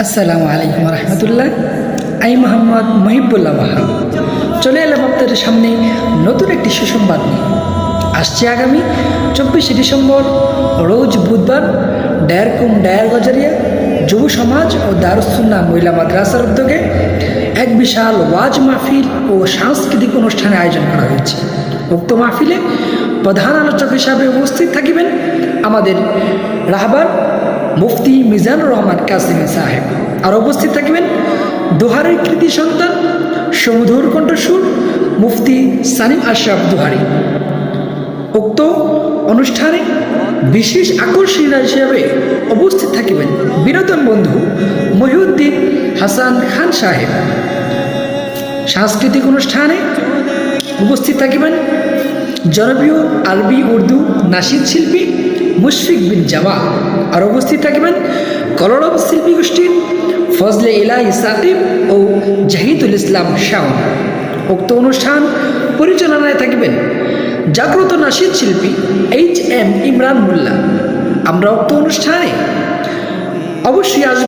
আসসালামু আলাইকুম রহমতুল্লাহ। আমি মোহাম্মদ মহিবুল্লাহ ওয়াহাব চলে এলাম আপনাদের সামনে নতুন একটি সুসংবাদ নিয়ে। আসছে আগামী 24শে ডিসেম্বর রোজ বুধবার ডায়ার গজারিয়া যুব সমাজ ও দারুস সুন্নাহ মহিলা মাদ্রাসার উদ্যোগে এক বিশাল ওয়াজ মাহফিল ও সাংস্কৃতিক অনুষ্ঠানের আয়োজন করা হয়েছে। উক্ত মাহফিলে প্রধান আলোচক হিসাবে উপস্থিত থাকিবেন আমাদের রাহবার মুফতি মিজানুর রহমান কাসিমি সাহেব। আর উপস্থিত থাকবেন দোহারের কৃতি সন্তান সমুধুর কণ্ঠসুর মুফতি সানিম আশরাফ দোহারি। উক্ত অনুষ্ঠানে বিশেষ আকর্ষণ হিসেবে উপস্থিত থাকিবেন বিনোদন বন্ধু মহিউদ্দিন হাসান খান সাহেব। সাংস্কৃতিক অনুষ্ঠানে উপস্থিত থাকিবেন জনপ্রিয় আরবি উর্দু নাশিদ শিল্পী মুশফিক বিন জামা। আর উপস্থিত থাকবেন কলরব শিল্পী গোষ্ঠীর ফজলে ইলাহি সাকিব ও জাহিদুল ইসলাম শাওন। উক্ত অনুষ্ঠান পরিচালনায় থাকবেন জাগ্রত নাশিদ শিল্পী HM ইমরান মোল্লা। আমরা উক্ত অনুষ্ঠানে অবশ্যই আসব।